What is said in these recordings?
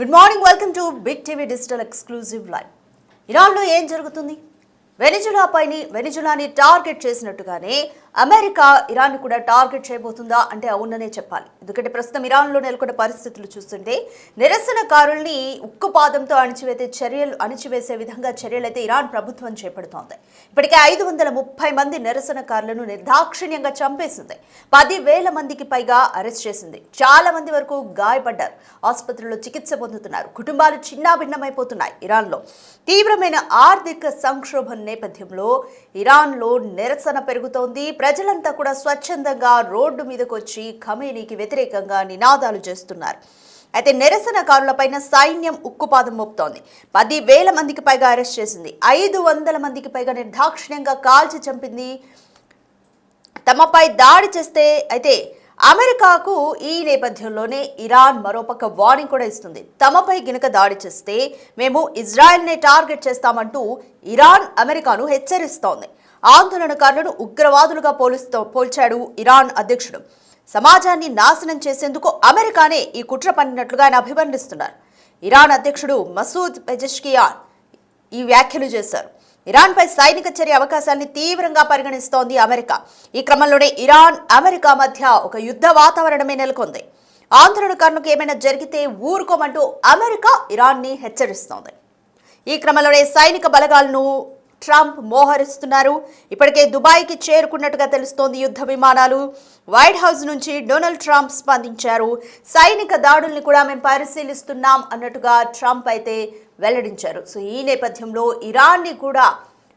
Good morning, welcome to big TV digital exclusive live. ఇరాన్లో ఏం జరుగుతుంది? వెనిజులాని టార్గెట్ చేసినట్టుగానే అమెరికా ఇరాన్ కూడా టార్గెట్ చేయబోతుందా అంటే అవుననే చెప్పాలి. ఎందుకంటే ప్రస్తుతం ఇరాన్లో నెలకొన్న పరిస్థితులు చూస్తుంటే నిరసనకారుల్ని ఉక్కుపాదంతో అణిచివేసే విధంగా చర్యలైతే ఇరాన్ ప్రభుత్వం చేపడుతోంది. ఇప్పటికే 530 మంది నిరసనకారులను నిర్దాక్షిణ్యంగా చంపేసింది. 10,000 మందికి పైగా అరెస్ట్ చేసింది. చాలా మంది వరకు గాయపడ్డారు. ఆసుపత్రుల్లో చికిత్స పొందుతున్నారు. కుటుంబాలు చిన్నాభిన్నమైపోతున్నాయి. ఇరాన్లో తీవ్రమైన ఆర్థిక సంక్షోభం నేపథ్యంలో ఇరాన్లో నిరసన పెరుగుతోంది. ప్రజలంతా కూడా స్వచ్ఛందంగా రోడ్డు మీదకు వచ్చి ఖమేనీకి వ్యతిరేకంగా నినాదాలు చేస్తున్నారు. అయితే నిరసనకారులపైన సైన్యం ఉక్కుపాదం మోపుతోంది. 10,000 మందికి పైగా అరెస్ట్ చేసింది. 500 మందికి పైగా నిర్దాక్షిణ్యంగా కాల్చి చంపింది. తమపై దాడి చేస్తే అయితే అమెరికాకు ఈ నేపథ్యంలోనే ఇరాన్ మరోపక్క వార్నింగ్ కూడా ఇస్తుంది. తమపై గినక దాడి చేస్తే మేము ఇజ్రాయెల్నే టార్గెట్ చేస్తామంటూ ఇరాన్ అమెరికాను హెచ్చరిస్తోంది. ఆందోళనకారులను ఉగ్రవాదులుగా పోల్చాడు ఇరాన్ అధ్యక్షుడు. సమాజాన్ని నాశనం చేసేందుకు అమెరికానే ఈ కుట్ర పన్నినట్లుగా ఆయన అభివర్ణిస్తున్నారు. ఇరాన్ అధ్యక్షుడు మసూద్ పెజెష్కియాన్ ఈ వ్యాఖ్యలు చేశారు. ఇరాన్పై సైనిక చర్య అవకాశాన్ని తీవ్రంగా పరిగణిస్తోంది అమెరికా. ఈ క్రమంలోనే ఇరాన్ అమెరికా మధ్య ఒక యుద్ధ వాతావరణమే నెలకొంది. ఆందోళనకారులకు ఏమైనా జరిగితే ఊరుకోమంటూ అమెరికా ఇరాన్ని హెచ్చరిస్తోంది. ఈ క్రమంలోనే సైనిక బలగాలను ట్రంప్ మోహరిస్తున్నారు. ఇప్పటికే దుబాయ్కి చేరుకున్నట్టుగా తెలుస్తోంది యుద్ధ విమానాలు. వైట్ హౌస్ నుంచి డొనాల్డ్ ట్రంప్ స్పందించారు. సైనిక దాడుల్ని కూడా మేము పరిశీలిస్తున్నాం అన్నట్టుగా ట్రంప్ అయితే వెల్లడించారు. సో ఈ నేపథ్యంలో ఇరాన్ని కూడా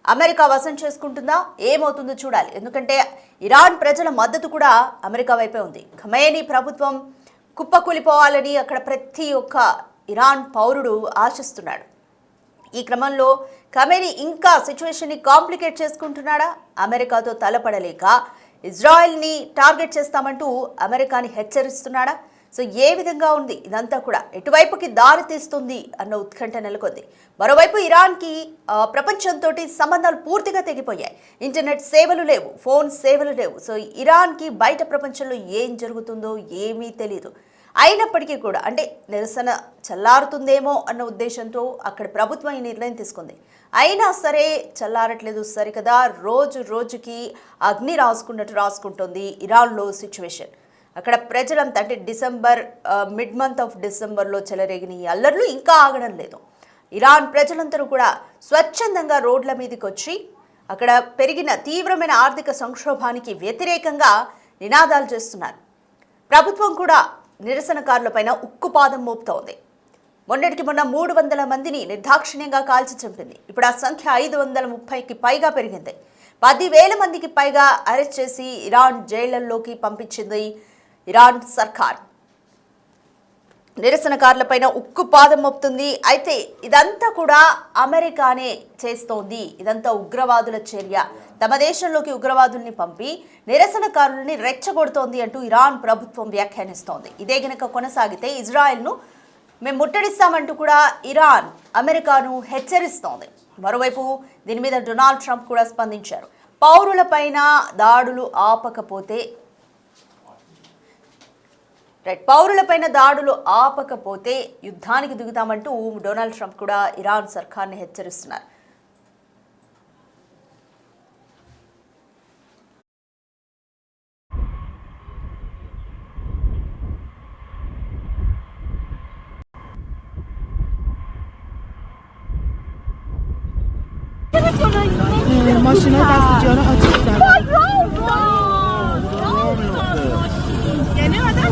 అమెరికా వశం చేసుకుంటుందా? ఏమవుతుందో చూడాలి. ఎందుకంటే ఇరాన్ ప్రజల మద్దతు కూడా అమెరికా వైపే ఉంది. ఖమేనీ ప్రభుత్వం కుప్పకూలిపోవాలని అక్కడ ప్రతి ఒక్క ఇరాన్ పౌరుడు ఆశిస్తున్నాడు. ఈ క్రమంలో ఖమేనీ ఇంకా సిచ్యువేషన్ని కాంప్లికేట్ చేసుకుంటున్నాడా? అమెరికాతో తలపడలేక ఇజ్రాయెల్ని టార్గెట్ చేస్తామంటూ అమెరికాని హెచ్చరిస్తున్నాడా? సో ఏ విధంగా ఉంది ఇదంతా కూడా? ఎటువైపుకి దారి తీస్తుంది అన్న ఉత్కంఠ నెలకొంది. మరోవైపు ఇరాన్కి ప్రపంచంతో సంబంధాలు పూర్తిగా తెగిపోయాయి. ఇంటర్నెట్ సేవలు లేవు, ఫోన్ సేవలు లేవు. సో ఇరాన్కి బయట ప్రపంచంలో ఏం జరుగుతుందో ఏమీ తెలియదు. అయినప్పటికీ కూడా అంటే నిరసన చల్లారుతుందేమో అన్న ఉద్దేశంతో అక్కడ ప్రభుత్వం ఈ నిర్ణయం తీసుకుంది. అయినా సరే చల్లారట్లేదు సరికదా. రోజుకి అగ్ని రాసుకుంటుంది ఇరాన్లో సిచ్యువేషన్. అక్కడ ప్రజలంతా అంటే మిడ్ మంత్ ఆఫ్ డిసెంబర్లో చెలరేగిన ఈ అల్లర్లు ఇంకా ఆగడం లేదు. ఇరాన్ ప్రజలందరూ కూడా స్వచ్ఛందంగా రోడ్ల మీదకి వచ్చి అక్కడ పెరిగిన తీవ్రమైన ఆర్థిక సంక్షోభానికి వ్యతిరేకంగా నినాదాలు చేస్తున్నారు. ప్రభుత్వం కూడా నిరసనకారులపైన ఉక్కుపాదం మోపుతోంది. మొన్నటికి మొన్న 300 మందిని నిర్దాక్షిణ్యంగా కాల్చి చంపింది. ఇప్పుడు ఆ సంఖ్య 530కి పైగా పెరిగింది. 10,000 మందికి పైగా అరెస్ట్ చేసి ఇరాన్ జైళ్లలోకి పంపించింది ఇరాన్ సర్కార్. నిరసనకారులపైన ఉక్కుపాదం మోపుతుంది. అయితే ఇదంతా కూడా అమెరికానే చేస్తోంది. ఇదంతా ఉగ్రవాదుల చర్య. తమ దేశంలోకి ఉగ్రవాదుల్ని పంపి నిరసనకారుల్ని రెచ్చగొడుతోంది అంటూ ఇరాన్ ప్రభుత్వం వ్యాఖ్యానిస్తోంది. ఇదే గనక కొనసాగితే ఇజ్రాయెల్ను మేము ముట్టడిస్తామంటూ కూడా ఇరాన్ అమెరికాను హెచ్చరిస్తోంది. మరోవైపు దీని మీద డొనాల్డ్ ట్రంప్ కూడా స్పందించారు. పౌరులపైన దాడులు ఆపకపోతే యుద్ధానికి దిగుతామంటూ డొనాల్డ్ ట్రంప్ కూడా ఇరాన్ సర్కార్ని హెచ్చరిస్తున్నారు. ماشینا دستجو رو آتیش زدن. یعنی آدم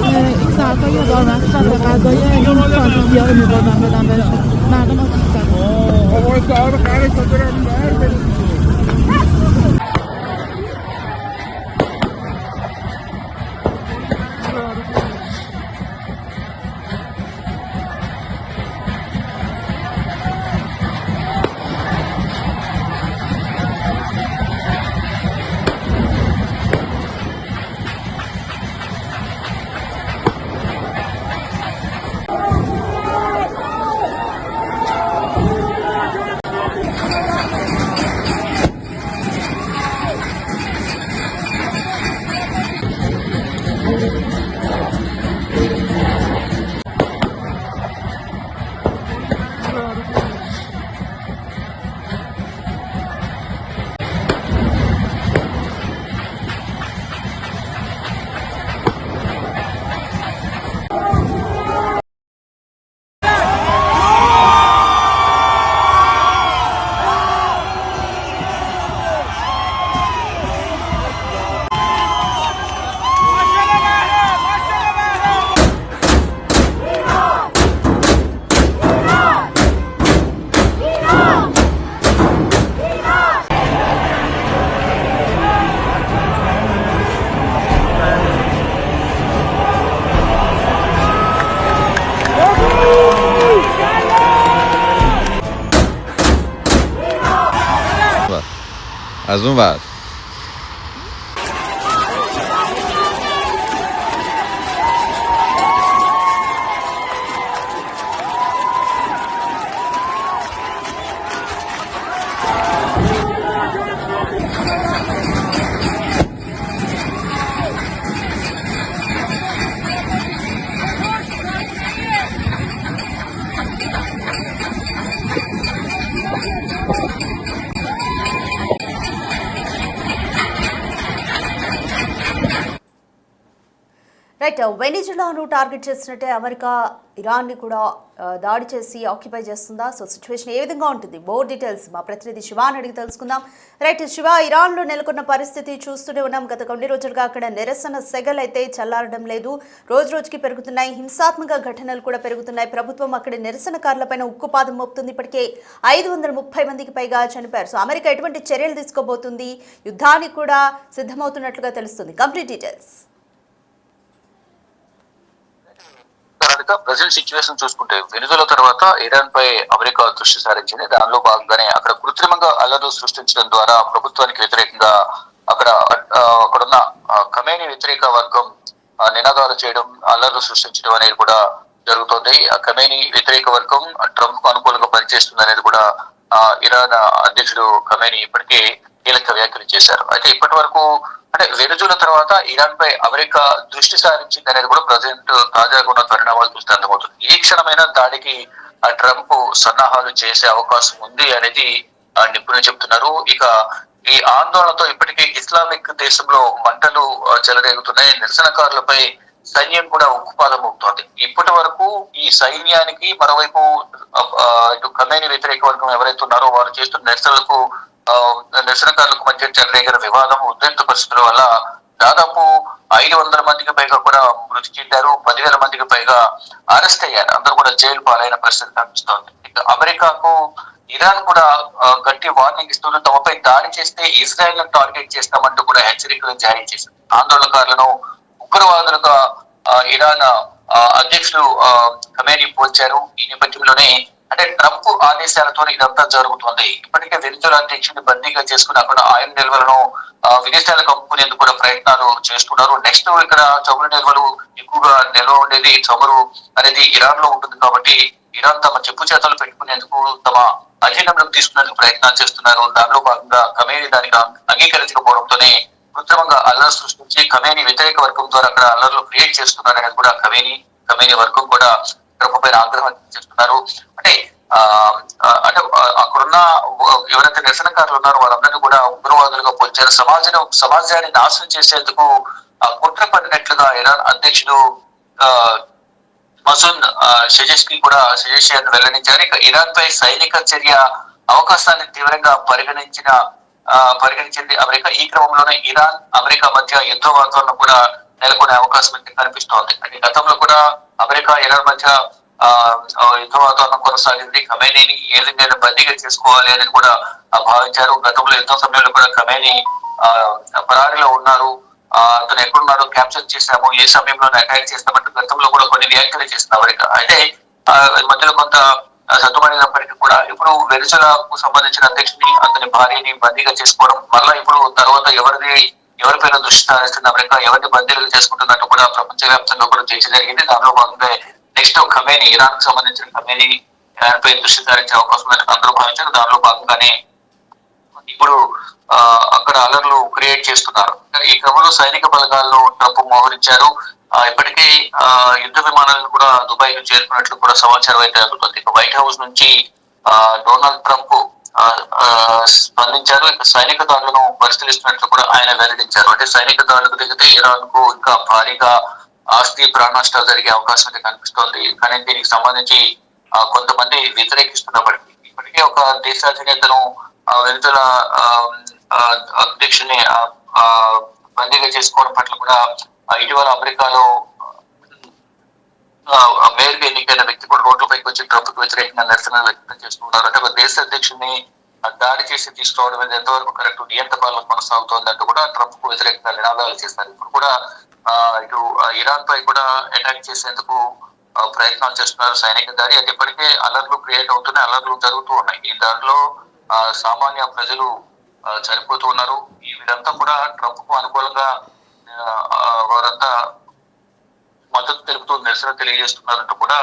نه این ساعت‌ها یادآور شب غذای این سانتی‌ها رو می‌بردن بدن بهشون. مردم آتیش زدن. آقای صاحب خرش رو برم بر بریم. אז nu vad? రైట్, వెనిజులాను టార్గెట్ చేసినట్టే అమెరికా ఇరాన్ని కూడా దాడి చేసి ఆక్యుపై చేస్తుందా? సో సిచ్యువేషన్ ఏ విధంగా ఉంటుంది? మోర్ డీటెయిల్స్ మా ప్రతినిధి శివాని అడిగి తెలుసుకుందాం. రైట్ శివ, ఇరాన్లో నెలకొన్న పరిస్థితి చూస్తూనే ఉన్నాం. గత కొన్ని రోజులుగా అక్కడ నిరసన సెగలు అయితే చల్లారడం లేదు, రోజు రోజుకి పెరుగుతున్నాయి. హింసాత్మక ఘటనలు కూడా పెరుగుతున్నాయి. ప్రభుత్వం అక్కడ నిరసనకారులపైన ఉక్కుపాదం మోపుతుంది. ఇప్పటికే 530 మందికి పైగా చనిపోయారు. సో అమెరికా ఎటువంటి చర్యలు తీసుకోబోతుంది? యుద్ధానికి కూడా సిద్ధమవుతున్నట్లుగా తెలుస్తుంది. Complete details. ప్రజెంట్ సిచ్యువేషన్ చూసుకుంటే వెనుజులా తర్వాత ఇరాన్ పై అమెరికా దృష్టి సారించింది. దానిలో భాగంగానే అక్కడ కృత్రిమంగా అల్లర్లు సృష్టించడం ద్వారా ప్రభుత్వానికి వ్యతిరేకంగా అక్కడున్న ఖమేనీ వ్యతిరేక వర్గం నినాదాలు చేయడం, అల్లర్లు సృష్టించడం అనేది కూడా జరుగుతోంది. ఖమేనీ వ్యతిరేక వర్గం ట్రంప్ కు అనుకూలంగా పనిచేస్తుంది అనేది కూడా ఇరాన్ అధ్యక్షుడు ఖమేనీ ఇప్పటికే కీలక వ్యాఖ్యలు చేశారు. అయితే ఇప్పటి వరకు అంటే వెనుజులా తర్వాత ఇరాన్ పై అమెరికా దృష్టి సారించింది అనేది కూడా ప్రజెంట్ తాజాగా ఉన్న పరిణామాలు చూస్తే అర్థమవుతుంది. ఏ క్షణమైన దాడికి ట్రంప్ సన్నాహాలు చేసే అవకాశం ఉంది అనేది నిపుణులు చెబుతున్నారు. ఇక ఈ ఆందోళనతో ఇప్పటికే ఇస్లామిక్ దేశంలో మంటలు చెలరేగుతున్నాయి. నిరసనకారులపై సైన్యం కూడా ఉక్కుపాదం మోపుతోంది. ఇప్పటి వరకు ఈ సైన్యానికి మరోవైపు ఇటు ఖమేనీ వ్యతిరేక వర్గం ఎవరైతే ఉన్నారో వారు చేస్తున్న నిరసనకారులకు మధ్య చెలరేగిన వివాదం, ఉద్రిక్త పరిస్థితుల వల్ల దాదాపు 500 మందికి పైగా కూడా మృతి చెందారు. 10,000 మందికి పైగా అరెస్ట్ అయ్యారు. అందరూ కూడా జైలు పాలైన పరిస్థితి కనిపిస్తోంది. ఇక అమెరికాకు ఇరాన్ కూడా గట్టి వార్నింగ్ ఇస్తూ తమపై దాడి చేస్తే ఇజ్రాయెల్ ను టార్గెట్ చేస్తామంటూ కూడా హెచ్చరికలు జారీ చేసింది. ఆందోళనకారులను ఉగ్రవాదులుగా ఇరాన్ అధ్యక్షుడు ఖమేనీ పోల్చారు. ఈ నేపథ్యంలోనే అంటే ట్రంప్ ఆదేశాలతో ఇదంతా జరుగుతుంది. ఇప్పటికే వెనిజులా అధ్యక్షుడిని బందీగా చేసుకుని అక్కడ ఆయిల్ నిల్వలను విదేశాలకు అమ్ముకునేందుకు కూడా ప్రయత్నాలు చేస్తున్నారు. నెక్స్ట్ ఇక్కడ చమురు నిల్వలు ఎక్కువగా నిల్వ ఉండేది, చమురు అనేది ఇరాన్ లో ఉంటుంది కాబట్టి ఇరాన్ తమ చెప్పు చేతలు పెట్టుకునేందుకు తమ అధీనంలోకి తీసుకునేందుకు ప్రయత్నాలు చేస్తున్నారు. దానిలో భాగంగా ఖమేనీ దానికి అంగీకరించకపోవడంతోనే కృత్రిమంగా అల్లర్లు సృష్టించి ఖమేనీ వ్యతిరేక వర్గం ద్వారా అక్కడ అల్లర్లు క్రియేట్ చేస్తున్నారు అనేది కూడా ఖమేనీ వర్గం కూడా ట్రంప్ పైన ఆగ్రహం చేస్తున్నారు. అంటే అక్కడున్న ఎవరైతే నిరసనకారులు ఉన్నారో వాళ్ళందరినీ కూడా ఉగ్రవాదులుగా పోల్చారు. సమాజాన్ని నాశనం చేసేందుకు కుట్ర పడినట్లుగా ఇరాన్ అధ్యక్షుడు మసూద్ షెజెస్కి కూడా షెజెషియాను వెల్లడించారు. ఇక ఇరాన్ పై సైనిక చర్య అవకాశాన్ని తీవ్రంగా పరిగణించింది అమెరికా. ఈ క్రమంలోనే ఇరాన్ అమెరికా మధ్య యుద్ధ వాతావరణం కూడా నెలకొనే అవకాశం అయితే కనిపిస్తోంది. అంటే గతంలో కూడా అమెరికా ఇరాన్ మధ్య యుద్ధ వాతావరణం కొనసాగింది. ఖమేనీని ఏ విధంగా బందీగా చేసుకోవాలి అనేది కూడా భావించారు. గతంలో యుద్ధ సమయంలో కూడా ఖమేనీ పరారీలో ఉన్నారు, అతను ఎక్కడున్నారో క్యాప్చర్ చేశాము, ఏ సమయంలో అటాక్ చేస్తామంటే గతంలో కూడా కొన్ని వ్యాఖ్యలు చేసిన అమెరికా. అయితే మధ్యలో కొంత సద్దుమణినప్పటికీ కూడా ఇప్పుడు వెనిజులాకు సంబంధించిన అధ్యక్షుని అతని భార్యని బందీగా చేసుకోవడం మళ్ళా ఇప్పుడు తర్వాత ఎవరిపైన దృష్టి సారిస్తుంది అమెరికా, ఎవరిని బందీలుగా చేసుకుంటున్నట్టు కూడా ప్రపంచవ్యాప్తంగా కూడా చర్చ జరిగింది. దానిలో భాగంగా నెక్స్ట్ ఖమేనీ ఇరాన్ కు సంబంధించిన ఖమేనీ ఇరాన్ పై దృష్టి సారించే అవకాశం ఉందని అందరూ భావించారు. దానిలో భాగంగానే ఇప్పుడు అక్కడ అలర్లు క్రియేట్ చేస్తున్నారు. ఈ క్రమంలో సైనిక బలగాలను ట్రంప్ మోహరించారు. ఇప్పటికే యుద్ధ విమానాలను కూడా దుబాయ్ కు చేరుకున్నట్లు కూడా సమాచారం అయితే అందుతుంది. ఇక వైట్ హౌస్ నుంచి డొనాల్డ్ ట్రంప్ స్పందించారు. ఇక సైనిక దాడులను పరిశీలిస్తున్నట్లు కూడా ఆయన వెల్లడించారు. అంటే సైనిక దాడులకు దిగితే ఇరాన్ కు ఇంకా భారీగా ఆస్తి ప్రాణ నష్టాలు జరిగే అవకాశం అయితే కనిపిస్తోంది. కానీ దీనికి సంబంధించి కొంతమంది వ్యతిరేకిస్తున్నప్పటికీ ఇప్పటికే ఒక దేశాధినేతను వెనుజులా అధ్యక్షుని బందీగా చేసుకోవడం పట్ల కూడా ఇటీవల అమెరికాలో మేయర్గా ఎన్నికైన వ్యక్తి కూడా రోడ్లపైకి వచ్చి ట్రంప్ కు వ్యతిరేకంగా నిరసన వ్యక్తం చేస్తున్నారు. అంటే ఒక దేశ అధ్యక్షుడిని దాడి చేసి తీసుకురావడం అనేది ఎంతవరకు కరెక్ట్, నియంత పాలన కొనసాగుతోందంటూ కూడా ట్రంప్ కు వ్యతిరేకంగా నినాదాలు చేస్తారు. ఇప్పుడు కూడా ఇటు ఇరాన్ పై కూడా అటాక్ చేసేందుకు ప్రయత్నాలు చేస్తున్నారు సైనిక దాడి. అది ఇప్పటికే అలర్లు క్రియేట్ అవుతున్నాయి, అలర్లు జరుగుతూ ఉన్నాయి. ఈ దారిలో సామాన్య ప్రజలు చనిపోతూ ఉన్నారు. వీరంతా కూడా ట్రంప్ కు అనుకూలంగా వారంతా మద్దతు తెలుపుతూ నిరసన తెలియజేస్తున్నారంటూ కూడా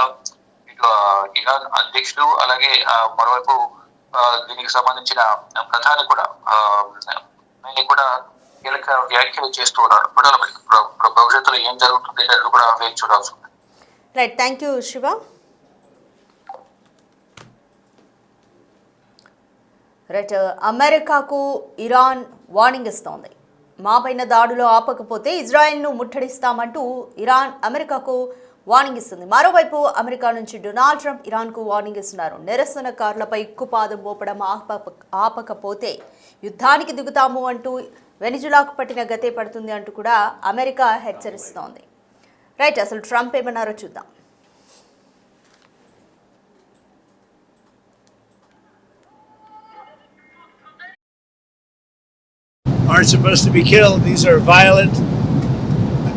ఇటు ఇరాన్ అధ్యక్షుడు అలాగే మరోవైపు దీనికి సంబంధించిన ప్రధాని కూడా కీలక వ్యాఖ్యలు చేస్తూ ఉన్నారు. భవిష్యత్తులో ఏం జరుగుతుంది అనేది కూడా వేచి చూడాల్సి ఉంది. Right, thank you Shiva. Right, అమెరికాకు ఇరాన్ వార్నింగ్ ఇస్తోంది. మాపైన దాడులు ఆపకపోతే ఇజ్రాయెల్ను ముట్టడిస్తామంటూ ఇరాన్ అమెరికాకు వార్నింగ్ ఇస్తుంది. మరోవైపు అమెరికా నుంచి డొనాల్డ్ ట్రంప్ ఇరాన్కు వార్నింగ్ ఇస్తున్నారు. నిరసనకారులపై ఉక్కుపాదం మోపడం ఆపకపోతే యుద్ధానికి దిగుతాము అంటూ వెనిజులాకు పట్టిన గతే పడుతుంది అంటూ కూడా అమెరికా హెచ్చరిస్తోంది. రైట్, అసలు ట్రంప్ ఏమన్నారో చూద్దాం. Aren't supposed to be killed. These are violent.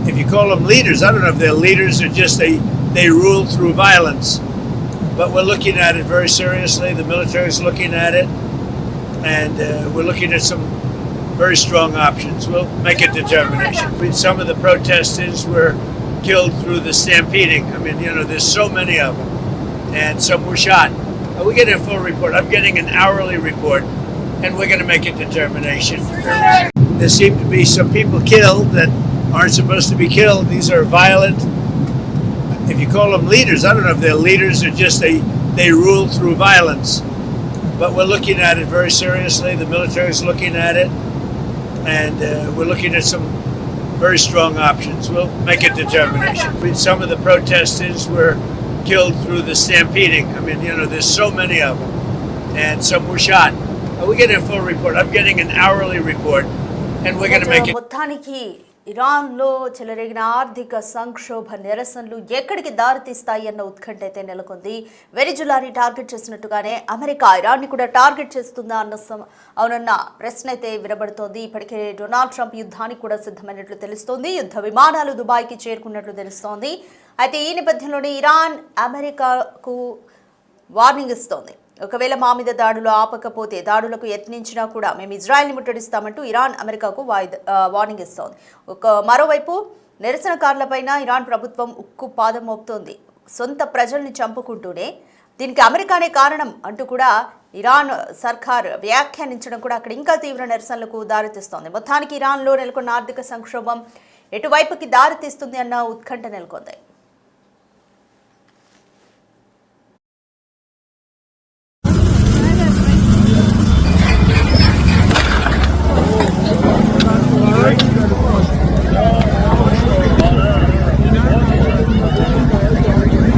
If you call them leaders, I don't know if they're leaders or just they rule through violence. But we're looking at it very seriously. The military is looking at it, and we're looking at some very strong options. We'll make a determination. Some of the protesters were killed through the stampeding. I mean, there's so many of them, and some were shot. We get a full report. I'm getting an hourly report. And we're going to make a determination. There seem to be some people killed that aren't supposed to be killed. These are violent. If you call them leaders, I don't know if they're leaders or just they rule through violence. But we're looking at it very seriously. The military is looking at it, and we're looking at some very strong options. We'll make a determination. Some of the protesters were killed through the stampeding. I mean, there's so many of them, and some were shot. We get a full report. I'm getting an hourly report, and we're going to make it. మొత్తానికి ఇరాన్లో చెలరేగిన ఆర్థిక సంక్షోభ నిరసనలు ఎక్కడికి దారితీస్తాయి అన్న ఉత్కంఠ అయితే నెలకొంది. వెనిజులాని టార్గెట్ చేసినట్టుగానే అమెరికా ఇరాన్ని కూడా టార్గెట్ చేస్తుందా అవునన్న ప్రశ్న అయితే వినబడుతోంది. ఇప్పటికే డొనాల్డ్ ట్రంప్ యుద్ధానికి కూడా సిద్ధమైనట్లు తెలుస్తోంది. యుద్ధ విమానాలు దుబాయ్కి చేరుకున్నట్లు తెలుస్తోంది. అయితే ఈ నేపథ్యంలోనే ఇరాన్ అమెరికాకు వార్నింగ్ ఇస్తోంది. ఒకవేళ మా మీద దాడులు ఆపకపోతే దాడులకు యత్నించినా కూడా మేము ఇజ్రాయెల్ని ముట్టడిస్తామంటూ ఇరాన్ అమెరికాకు వార్నింగ్ ఇస్తోంది. మరోవైపు నిరసనకారులపైన ఇరాన్ ప్రభుత్వం ఉక్కు పాదం మోపుతోంది. సొంత ప్రజల్ని చంపుకుంటూనే దీనికి అమెరికానే కారణం అంటూ కూడా ఇరాన్ సర్కార్ వ్యాఖ్యానించడం కూడా అక్కడ ఇంకా తీవ్ర నిరసనలకు దారితీస్తోంది. మొత్తానికి ఇరాన్లో నెలకొన్న ఆర్థిక సంక్షోభం ఎటువైపుకి దారితీస్తుంది అన్న ఉత్కంఠ నెలకొంది.